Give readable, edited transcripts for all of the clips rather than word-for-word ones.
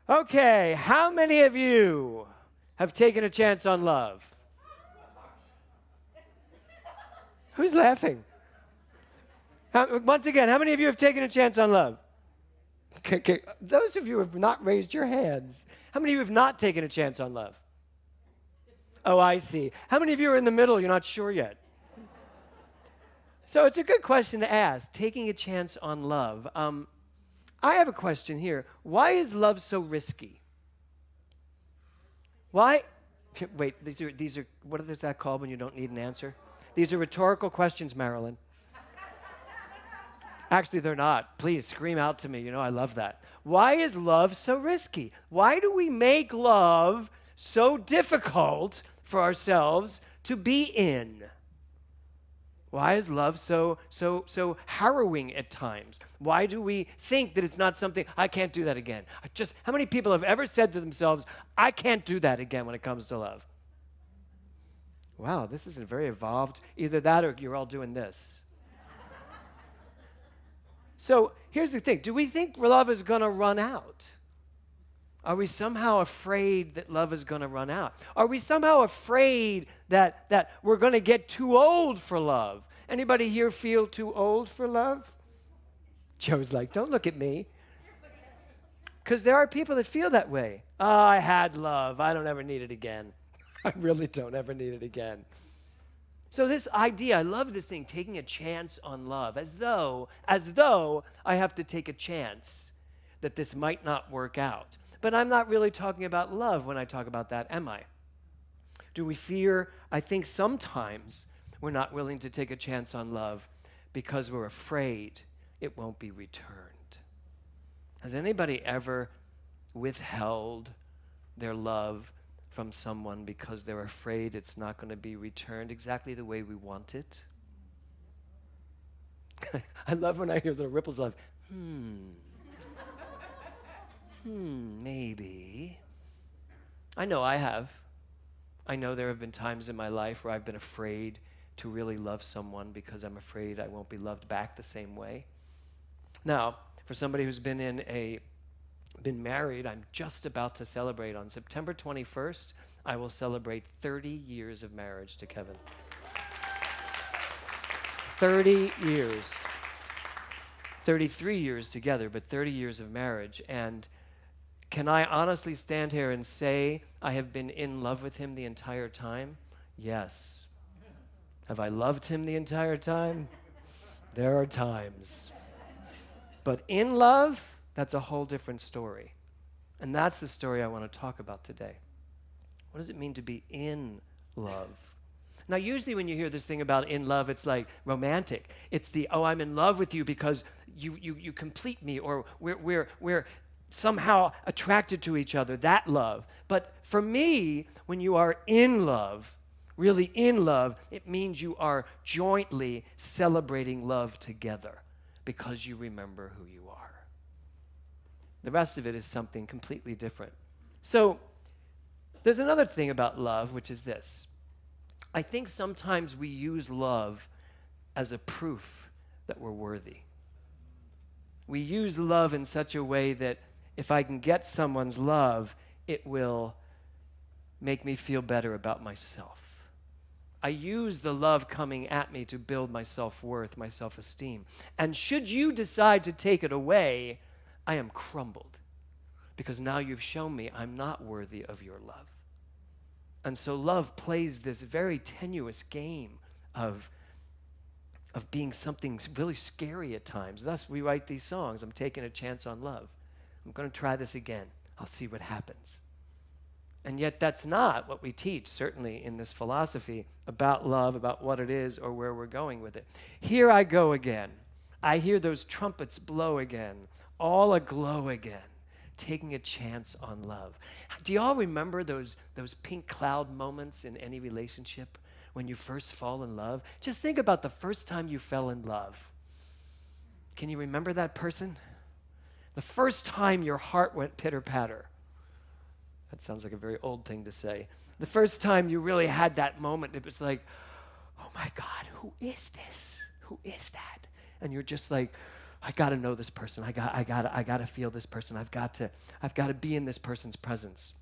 Okay, how many of you have taken a chance on love? Who's laughing? Once again, how many of you have taken a chance on love? Okay. Those of you who have not raised your hands, how many of you have not taken a chance on love? Oh, I see. How many of you are in the middle? You're not sure yet. So it's a good question to ask, taking a chance on love. I have a question here. Why is love so risky? Why? Wait, these are what is that called when you don't need an answer? These are rhetorical questions, Marilyn. Actually, they're not. Please scream out to me. You know I love that. Why is love so risky? Why do we make love so difficult for ourselves to be in? Why is love so harrowing at times? Why do we think that it's not something, I can't do that again? How many people have ever said to themselves, I can't do that again when it comes to love? Wow, this isn't very evolved. Either that or you're all doing this. So here's the thing. Do we think love is going to run out? Are we somehow afraid that love is going to run out? Are we somehow afraid that we're going to get too old for love? Anybody here feel too old for love? Joe's like, don't look at me. Because there are people that feel that way. Oh, I had love. I don't ever need it again. I really don't ever need it again. So this idea, I love this thing, taking a chance on love, as though I have to take a chance that this might not work out. But I'm not really talking about love when I talk about that, am I? Do we fear? I think sometimes we're not willing to take a chance on love because we're afraid it won't be returned. Has anybody ever withheld their love from someone because they're afraid it's not going to be returned exactly the way we want it? I love when I hear the ripples of, maybe. I know I have. I know there have been times in my life where I've been afraid to really love someone because I'm afraid I won't be loved back the same way. Now, for somebody who's been married, I'm just about to celebrate. On September 21st, I will celebrate 30 years of marriage to Kevin. 30 years. 33 years together, but 30 years of marriage. And can I honestly stand here and say I have been in love with him the entire time? Yes. Have I loved him the entire time? There are times. But in love, that's a whole different story. And that's the story I want to talk about today. What does it mean to be in love? Now, usually when you hear this thing about in love, it's like romantic. It's I'm in love with you because you complete me, or we're somehow attracted to each other, that love. But for me, when you are in love, really in love, it means you are jointly celebrating love together because you remember who you are. The rest of it is something completely different. So there's another thing about love, which is this. I think sometimes we use love as a proof that we're worthy. We use love in such a way that if I can get someone's love, it will make me feel better about myself. I use the love coming at me to build my self-worth, my self-esteem. And should you decide to take it away, I am crumbled, because now you've shown me I'm not worthy of your love. And so love plays this very tenuous game of being something really scary at times. Thus, we write these songs. I'm taking a chance on love. I'm going to try this again. I'll see what happens. And yet that's not what we teach, certainly in this philosophy about love, about what it is or where we're going with it. Here I go again. I hear those trumpets blow again, all aglow again, taking a chance on love. Do you all remember those pink cloud moments in any relationship when you first fall in love? Just think about the first time you fell in love. Can you remember that person? The first time your heart went pitter-patter. That sounds like a very old thing to say. The first time you really had that moment, it was like, oh my God, who is this? Who is that? And you're just like, I got to know this person. I got to feel this person. I've got to be in this person's presence.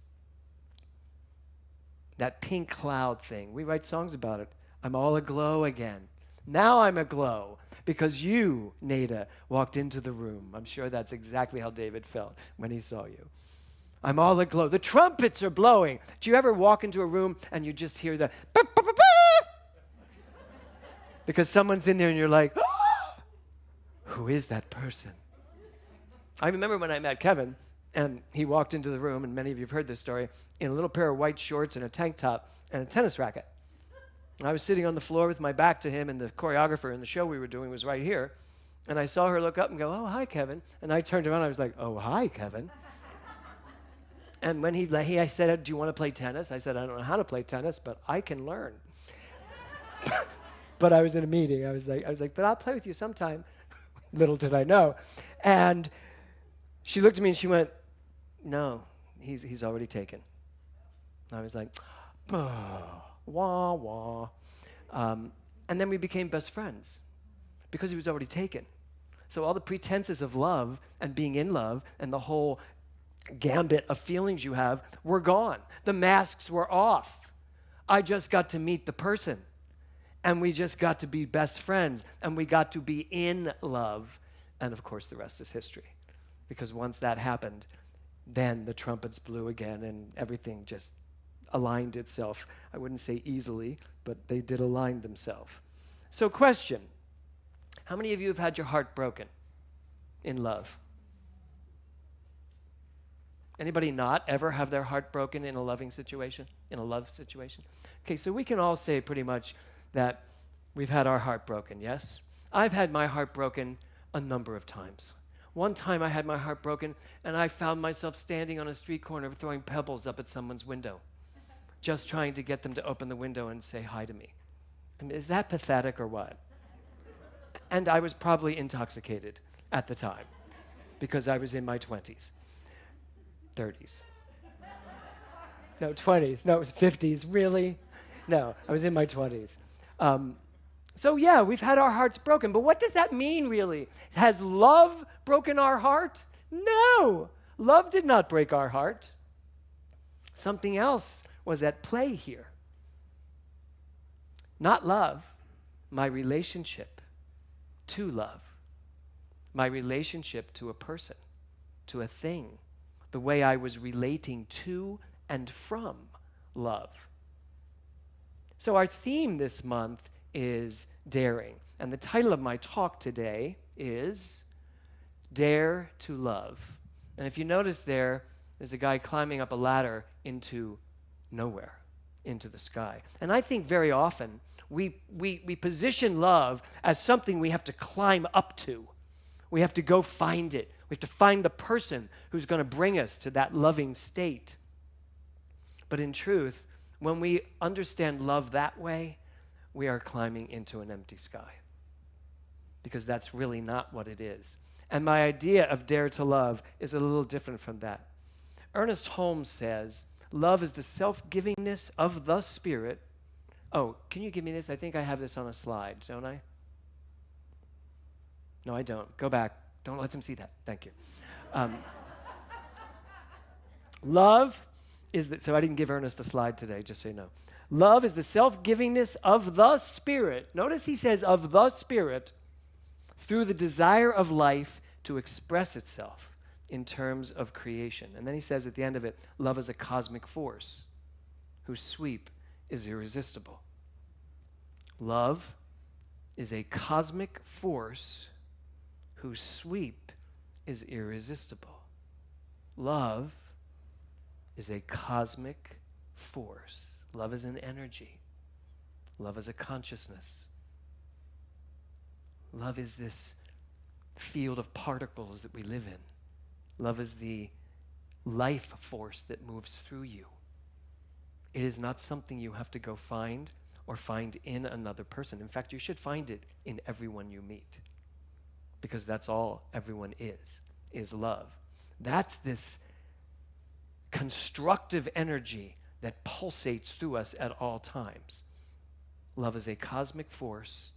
That pink cloud thing. We write songs about it. I'm all aglow again. Now I'm aglow because you, Nada, walked into the room. I'm sure that's exactly how David felt when he saw you. I'm all aglow. The trumpets are blowing. Do you ever walk into a room and you just hear the bah, bah, bah, bah? Because someone's in there and you're like, oh, who is that person? I remember when I met Kevin and he walked into the room, and many of you have heard this story, in a little pair of white shorts and a tank top and a tennis racket. I was sitting on the floor with my back to him, and the choreographer in the show we were doing was right here. And I saw her look up and go, oh, hi, Kevin. And I turned around and I was like, oh, hi, Kevin. And when I said, do you want to play tennis? I said, I don't know how to play tennis, but I can learn. But I was in a meeting. I was like, but I'll play with you sometime. Little did I know. And she looked at me and she went, no, he's already taken. I was like, oh, wah, wah. And then we became best friends because he was already taken. So all the pretenses of love and being in love and the whole gambit of feelings you have were gone. The masks were off. I just got to meet the person. And we just got to be best friends. And we got to be in love. And of course, the rest is history. Because once that happened, then the trumpets blew again and everything just aligned itself. I wouldn't say easily, but they did align themselves. So question, how many of you have had your heart broken in love? Anybody not ever have their heart broken in a loving situation, in a love situation? Okay, so we can all say pretty much that we've had our heart broken, yes? I've had my heart broken a number of times. One time I had my heart broken and I found myself standing on a street corner throwing pebbles up at someone's window, just trying to get them to open the window and say hi to me. I mean, is that pathetic or what? And I was probably intoxicated at the time because I was in my 20s. 30s. No, 20s. No, it was 50s. Really? No, I was in my 20s. So yeah, we've had our hearts broken. But what does that mean, really? Has love broken our heart? No. Love did not break our heart. Something else was at play here. Not love, my relationship to love. My relationship to a person, to a thing. The way I was relating to and from love. So our theme this month is daring. And the title of my talk today is Dare to Love. And if you notice there's a guy climbing up a ladder into nowhere, into the sky. And I think very often we position love as something we have to climb up to. We have to go find it. We have to find the person who's going to bring us to that loving state. But in truth, when we understand love that way, we are climbing into an empty sky. Because that's really not what it is. And my idea of dare to love is a little different from that. Ernest Holmes says, love is the self-givingness of the Spirit. Oh, can you give me this? I think I have this on a slide, don't I? No, I don't. Go back. Don't let them see that. Thank you. Love is that, so I didn't give Ernest a slide today, just so you know. Love is the self-givingness of the Spirit. Notice he says of the Spirit through the desire of life to express itself in terms of creation. And then he says at the end of it, love is a cosmic force whose sweep is irresistible. Love is a cosmic force whose sweep is irresistible. Love is a cosmic force. Love is an energy. Love is a consciousness. Love is this field of particles that we live in. Love is the life force that moves through you. It is not something you have to go find or find in another person. In fact, you should find it in everyone you meet. Because that's all everyone is love. That's this constructive energy that pulsates through us at all times. Love is a cosmic force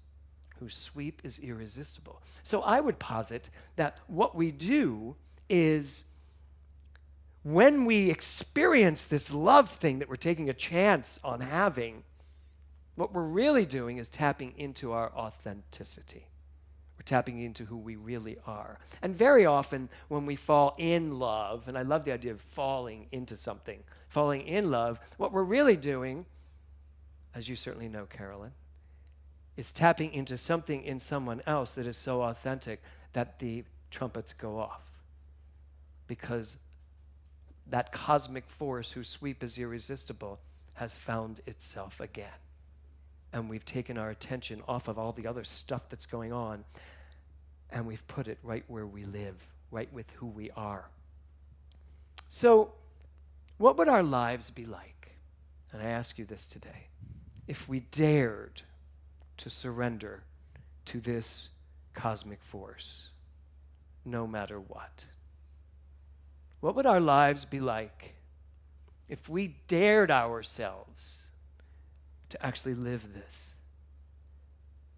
whose sweep is irresistible. So I would posit that what we do is when we experience this love thing that we're taking a chance on having, what we're really doing is tapping into our authenticity. We're tapping into who we really are. And very often when we fall in love, and I love the idea of falling into something, falling in love, what we're really doing, as you certainly know, Carolyn, is tapping into something in someone else that is so authentic that the trumpets go off. Because that cosmic force whose sweep is irresistible has found itself again. And we've taken our attention off of all the other stuff that's going on, and we've put it right where we live, right with who we are. So, what would our lives be like? And I ask you this today. If we dared to surrender to this cosmic force, no matter what. What would our lives be like if we dared ourselves to actually live this?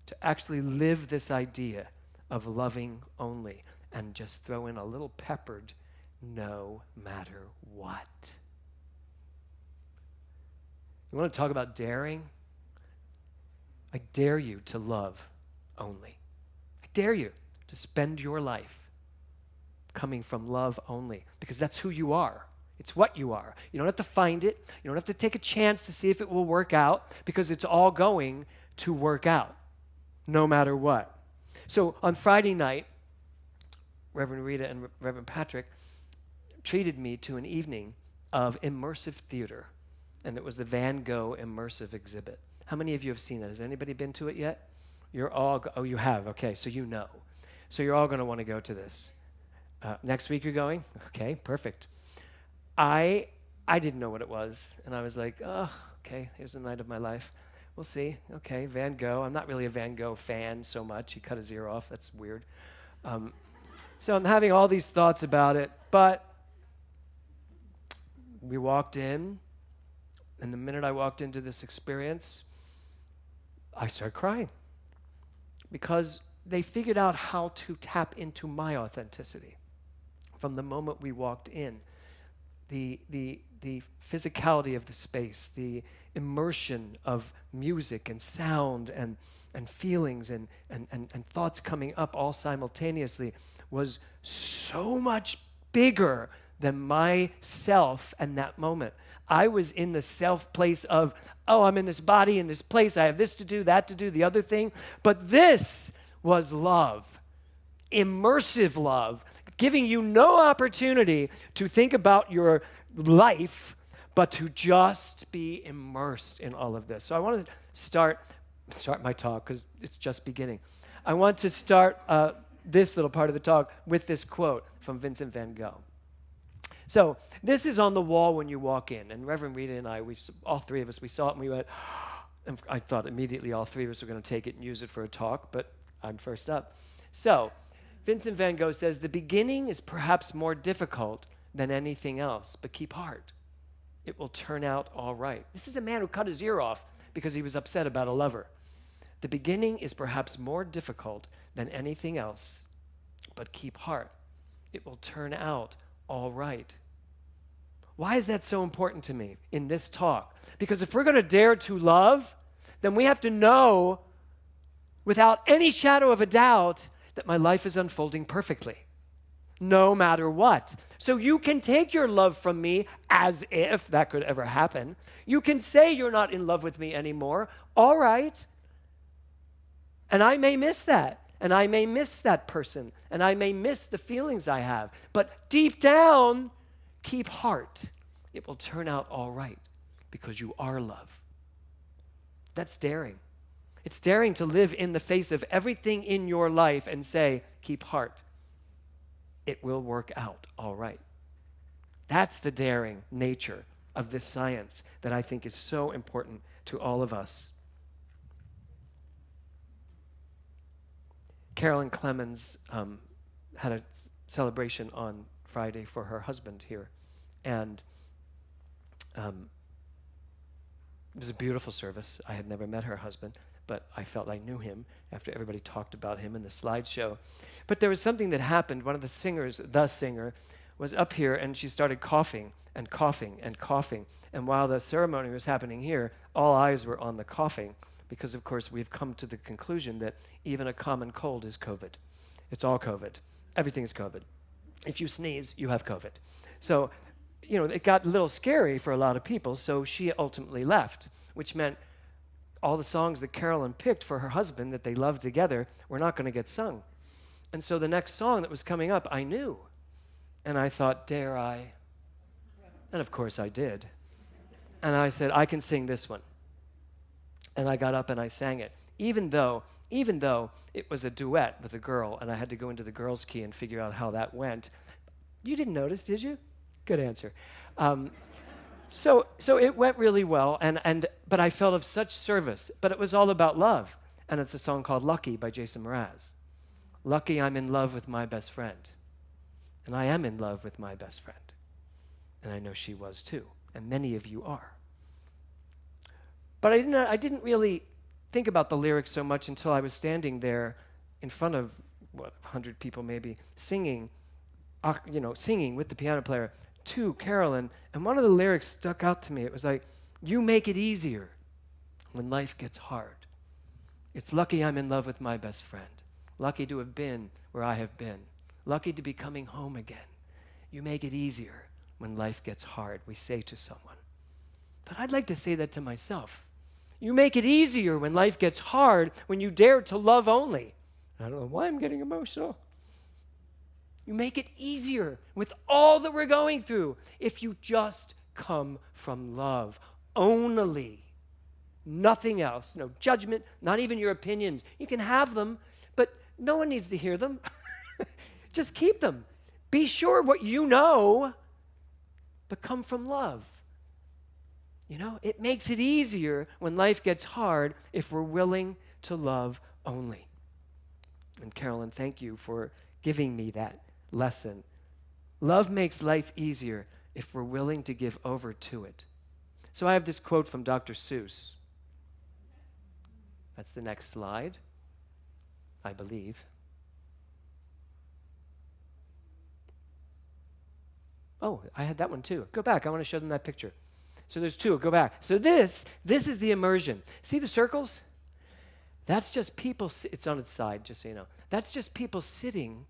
To actually live this idea of loving only and just throw in a little peppered no matter what. You want to talk about daring? I dare you to love only. I dare you to spend your life coming from love only, because that's who you are. It's what you are. You don't have to find it. You don't have to take a chance to see if it will work out, because it's all going to work out, no matter what. So on Friday night, Reverend Rita and Reverend Patrick treated me to an evening of immersive theater, and it was the Van Gogh immersive exhibit. How many of you have seen that? Has anybody been to it yet? You're all, oh, you have, okay, so you know. So you're all going to want to go to this. Next week you're going? Okay, perfect. I didn't know what it was, and I was like, oh, okay, here's the night of my life. We'll see. Okay, Van Gogh. I'm not really a Van Gogh fan so much. He cut his ear off. That's weird. So I'm having all these thoughts about it, but we walked in, and the minute I walked into this experience, I started crying, because they figured out how to tap into my authenticity. From the moment we walked in, the physicality of the space, the immersion of music and sound and feelings and thoughts coming up all simultaneously was so much bigger than myself in that moment. I was in the self place of, oh, I'm in this body, in this place, I have this to do, that to do, the other thing. But this was love, immersive love, giving you no opportunity to think about your life, but to just be immersed in all of this. So I want to start my talk, because it's just beginning. I want to start this little part of the talk with this quote from Vincent Van Gogh. So this is on the wall when you walk in, and Reverend Rita and I, all three of us, we saw it and we went, and I thought immediately all three of us were going to take it and use it for a talk, but I'm first up. So Vincent Van Gogh says, the beginning is perhaps more difficult than anything else, but keep heart. It will turn out all right. This is a man who cut his ear off because he was upset about a lover. The beginning is perhaps more difficult than anything else, but keep heart. It will turn out all right. Why is that so important to me in this talk? Because if we're going to dare to love, then we have to know without any shadow of a doubt that my life is unfolding perfectly, no matter what. So you can take your love from me as if that could ever happen. You can say you're not in love with me anymore. All right. And I may miss that. And I may miss that person. And I may miss the feelings I have. But deep down, keep heart. It will turn out all right because you are love. That's daring. It's daring to live in the face of everything in your life and say, keep heart. It will work out all right. That's the daring nature of this science that I think is so important to all of us. Carolyn Clemens had a celebration on Friday for her husband here, and it was a beautiful service. I had never met her husband, but I felt I knew him after everybody talked about him in the slideshow. But there was something that happened. One of the singers, the singer, was up here, and she started coughing and coughing and coughing. And while the ceremony was happening here, all eyes were on the coughing, because, of course, we've come to the conclusion that even a common cold is COVID. It's all COVID. Everything is COVID. If you sneeze, you have COVID. So, it got a little scary for a lot of people, so she ultimately left, which meant all the songs that Carolyn picked for her husband that they loved together were not going to get sung. And so the next song that was coming up, I knew. And I thought, dare I? And of course I did. And I said, I can sing this one. And I got up and I sang it, even though it was a duet with a girl, and I had to go into the girl's key and figure out how that went. You didn't notice, did you? Good answer. So it went really well, but I felt of such service. But it was all about love, and it's a song called Lucky by Jason Mraz. Lucky I'm in love with my best friend, and I am in love with my best friend, and I know she was too, and many of you are. But I didn't really think about the lyrics so much until I was standing there in front of, 100 people maybe, singing with the piano player to Carolyn, and one of the lyrics stuck out to me. It was like, you make it easier when life gets hard. It's lucky I'm in love with my best friend. Lucky to have been where I have been. Lucky to be coming home again. You make it easier when life gets hard, we say to someone. But I'd like to say that to myself. You make it easier when life gets hard, when you dare to love only. I don't know why I'm getting emotional. You make it easier with all that we're going through if you just come from love only. Nothing else. No judgment, not even your opinions. You can have them, but no one needs to hear them. Just keep them. Be sure what you know, but come from love. It makes it easier when life gets hard if we're willing to love only. And Carolyn, thank you for giving me that lesson. Love makes life easier if we're willing to give over to it. So I have this quote from Dr. Seuss. That's the next slide, I believe. Oh, I had that one too. Go back. I want to show them that picture. So there's two. Go back. So this is the immersion. See the circles? That's just people. It's on its side, just so you know. That's just people sitting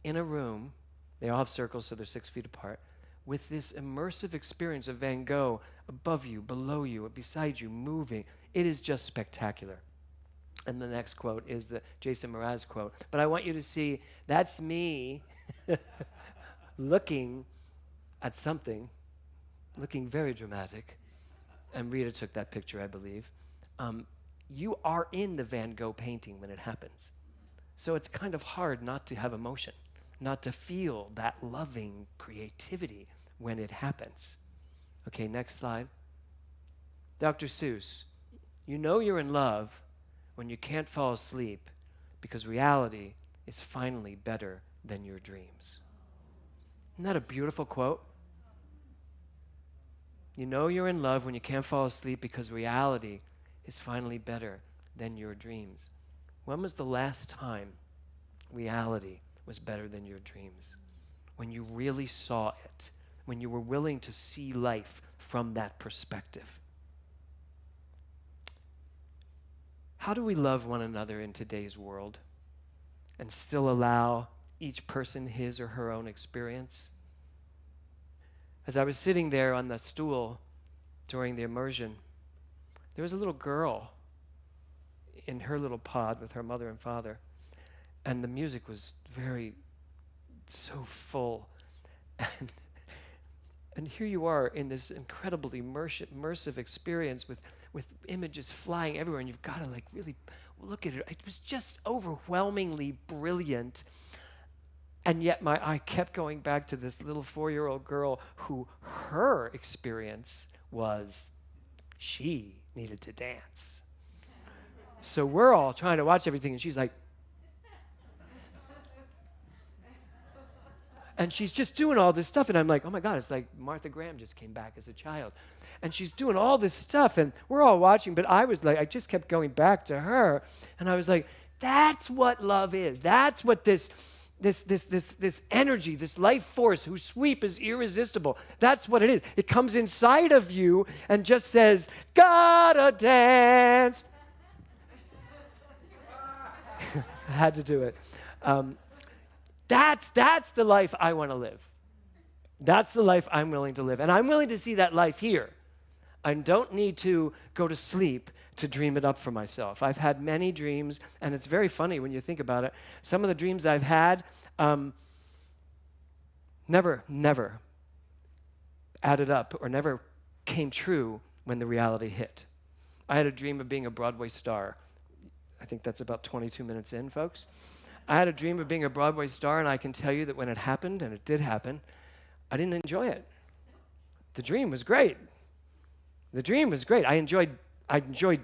in a room. They all have circles, so they're 6 feet apart, with this immersive experience of Van Gogh above you, below you, beside you, moving. It is just spectacular. And the next quote is the Jason Mraz quote. But I want you to see, that's me looking at something, looking very dramatic. And Rita took that picture, I believe. You are in the Van Gogh painting when it happens. So it's kind of hard not to have emotion, not to feel that loving creativity when it happens. Okay, next slide. Dr. Seuss, you know you're in love when you can't fall asleep because reality is finally better than your dreams. Isn't that a beautiful quote? You know you're in love when you can't fall asleep because reality is finally better than your dreams. When was the last time reality was better than your dreams? When you really saw it, when you were willing to see life from that perspective. How do we love one another in today's world and still allow each person his or her own experience? As I was sitting there on the stool during the immersion, there was a little girl in her little pod with her mother and father, and the music was so full. And here you are in this incredibly immersive experience with images flying everywhere, and you've got to really look at it. It was just overwhelmingly brilliant. And yet my eye kept going back to this little 4-year-old girl who her experience was she needed to dance. So we're all trying to watch everything, and she's like, and she's just doing all this stuff, and I'm like, oh my God, it's like Martha Graham just came back as a child. and she's doing all this stuff, and we're all watching, but I just kept going back to her, and I was like, that's what love is. That's what this energy, this life force whose sweep is irresistible. That's what it is. It comes inside of you and just says, gotta dance. I had to do it. That's the life I want to live. That's the life I'm willing to live. And I'm willing to see that life here. I don't need to go to sleep to dream it up for myself. I've had many dreams, and it's very funny when you think about it. Some of the dreams I've had never added up or never came true when the reality hit. I had a dream of being a Broadway star. I think that's about 22 minutes in, folks. I had a dream of being a Broadway star, and I can tell you that when it happened, and it did happen, I didn't enjoy it. The dream was great. The dream was great. I enjoyed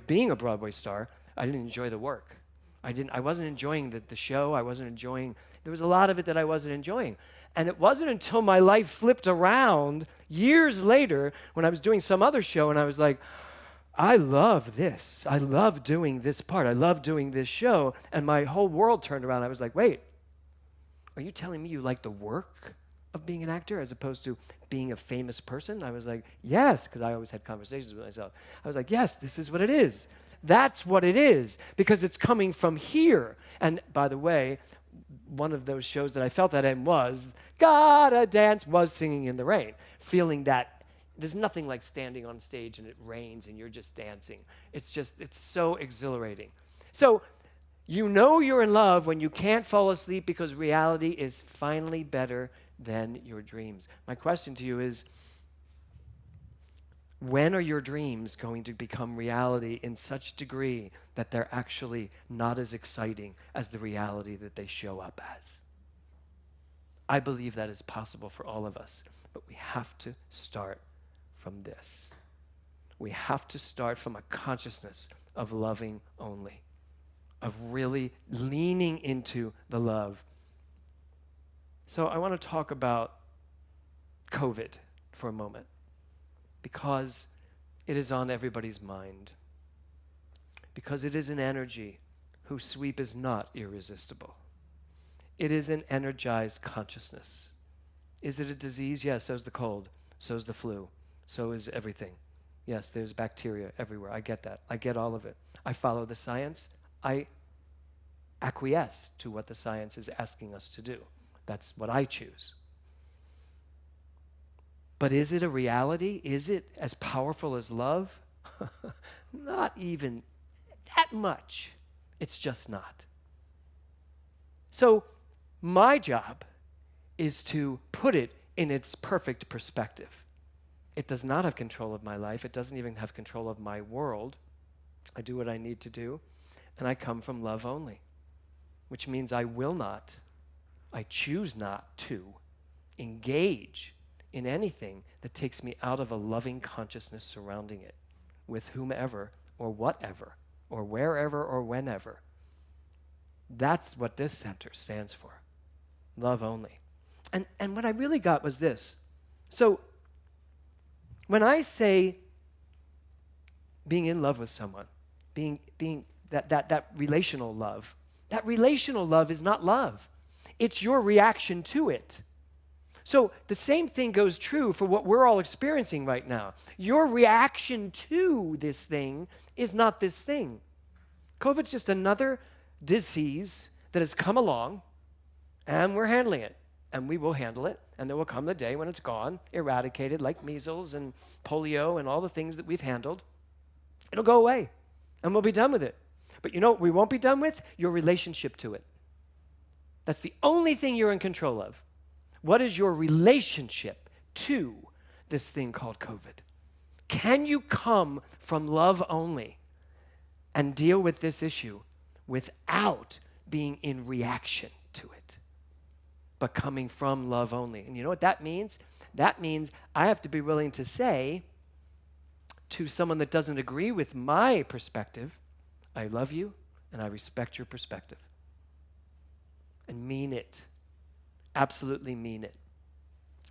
being a Broadway star. I didn't enjoy the work. I wasn't enjoying the show. There was a lot of it that I wasn't enjoying. And it wasn't until my life flipped around years later when I was doing some other show and I was like, I love this. I love doing this part. I love doing this show. And my whole world turned around. I was like, wait, are you telling me you like the work of being an actor as opposed to being a famous person? I was like, yes, because I always had conversations with myself. I was like, yes, this is what it is. That's what it is, because it's coming from here. And by the way, one of those shows that I felt that in was Gotta Dance, was Singing in the Rain, feeling that there's nothing like standing on stage and it rains and you're just dancing. It's so exhilarating. So you know you're in love when you can't fall asleep because reality is finally better than your dreams. My question to you is, when are your dreams going to become reality in such degree that they're actually not as exciting as the reality that they show up as? I believe that is possible for all of us, but we have to start from this. We have to start from a consciousness of loving only, of really leaning into the love. So I want to talk about COVID for a moment, because it is on everybody's mind, because it is an energy whose sweep is not irresistible. It is an energized consciousness. Is it a disease? Yes, so is the cold, so is the flu, so is everything. Yes, there's bacteria everywhere. I get that. I get all of it. I follow the science. I acquiesce to what the science is asking us to do. That's what I choose. But is it a reality? Is it as powerful as love? Not even that much. It's just not. So my job is to put it in its perfect perspective. It does not have control of my life. It doesn't even have control of my world. I do what I need to do, and I come from love only, which means I choose not to engage in anything that takes me out of a loving consciousness surrounding it, with whomever or whatever or wherever or whenever. That's what this center stands for, love only. And what I really got was this. So when I say being in love with someone, being that relational love is not love. It's your reaction to it. So the same thing goes true for what we're all experiencing right now. Your reaction to this thing is not this thing. COVID's just another disease that has come along, and we're handling it, and we will handle it, and there will come the day when it's gone, eradicated, like measles and polio and all the things that we've handled. It'll go away, and we'll be done with it. But you know what we won't be done with? Your relationship to it. That's the only thing you're in control of. What is your relationship to this thing called COVID? Can you come from love only and deal with this issue without being in reaction to it, but coming from love only? And you know what that means? That means I have to be willing to say to someone that doesn't agree with my perspective, I love you and I respect your perspective. And mean it. Absolutely mean it.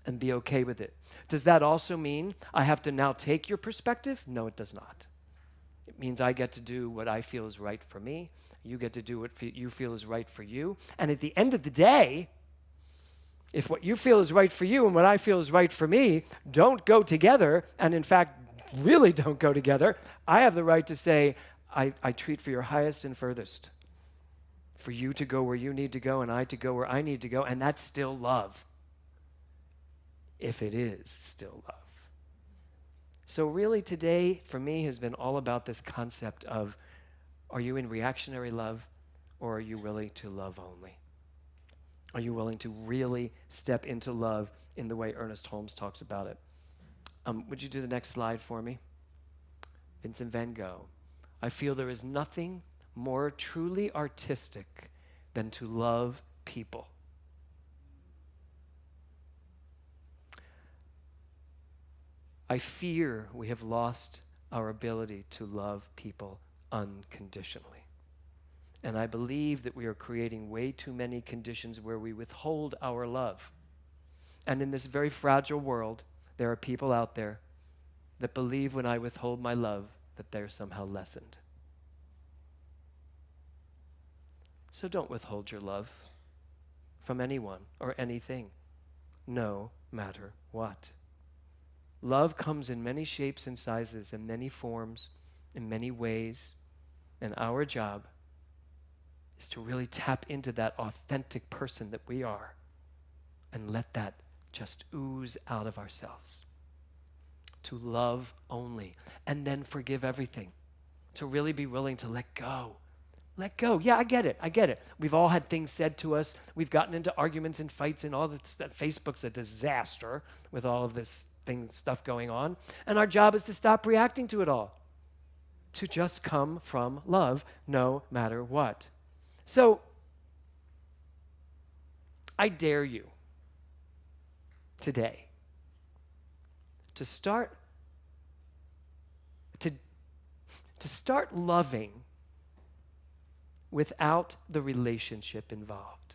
and be okay with it. Does that also mean I have to now take your perspective? No, it does not. It means I get to do what I feel is right for me. You get to do what you feel is right for you. And at the end of the day, if what you feel is right for you and what I feel is right for me don't go together, and in fact, really don't go together, I have the right to say, I treat for your highest and furthest. For you to go where you need to go and I to go where I need to go, and that's still love. If it is still love. So really today, for me, has been all about this concept of, are you in reactionary love or are you willing to love only? Are you willing to really step into love in the way Ernest Holmes talks about it? Would you do the next slide for me? Vincent Van Gogh. I feel there is nothing more truly artistic than to love people. I fear we have lost our ability to love people unconditionally. And I believe that we are creating way too many conditions where we withhold our love. And in this very fragile world, there are people out there that believe when I withhold my love that they're somehow lessened. So don't withhold your love from anyone or anything, no matter what. Love comes in many shapes and sizes, in many forms, in many ways, and our job is to really tap into that authentic person that we are and let that just ooze out of ourselves. To love only, and then forgive everything. To really be willing to let go. Let go. Yeah, I get it. We've all had things said to us. We've gotten into arguments and fights and all this. Facebook's a disaster with all of this stuff going on. And our job is to stop reacting to it all. To just come from love, no matter what. So, I dare you today to start loving without the relationship involved.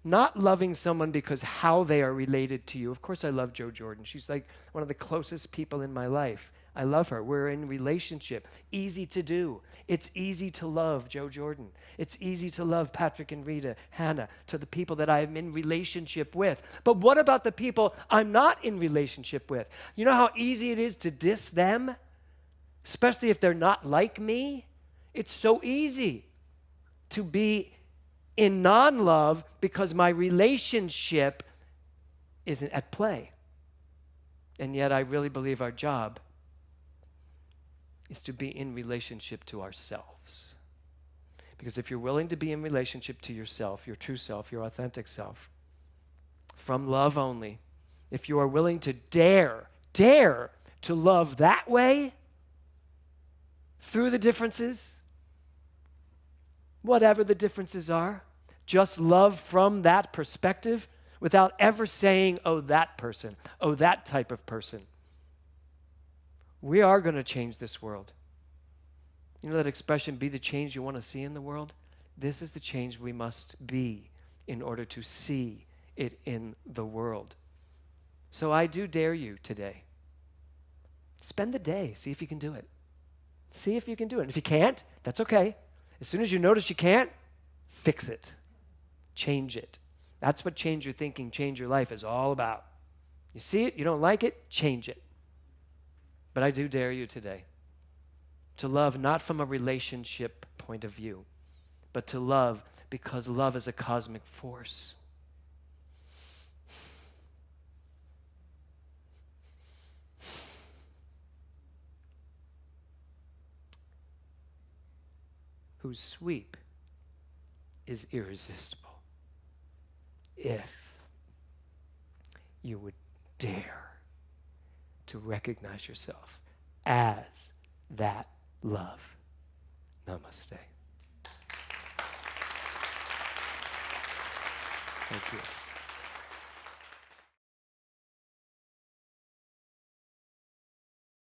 Not loving someone because how they are related to you. Of course I love Jo Jordan. She's like one of the closest people in my life. I love her. We're in relationship. Easy to do. It's easy to love Jo Jordan. It's easy to love Patrick and Rita, Hannah, to the people that I'm in relationship with. But what about the people I'm not in relationship with? You know how easy it is to diss them? Especially if they're not like me? It's so easy to be in non-love because my relationship isn't at play. And yet I really believe our job is to be in relationship to ourselves. Because if you're willing to be in relationship to yourself, your true self, your authentic self, from love only, if you are willing to dare to love that way, through the differences, whatever the differences are, just love from that perspective without ever saying, oh, that person, oh, that type of person. We are going to change this world. You know that expression, be the change you want to see in the world? This is the change we must be in order to see it in the world. So I do dare you today. Spend the day, see if you can do it. See if you can do it. And if you can't, that's okay. As soon as you notice you can't, fix it. Change it. That's what change your thinking, change your life is all about. You see it, you don't like it, change it. But I do dare you today to love not from a relationship point of view, but to love because love is a cosmic force. Whose sweep is irresistible. If you would dare to recognize yourself as that love. Namaste. Thank you.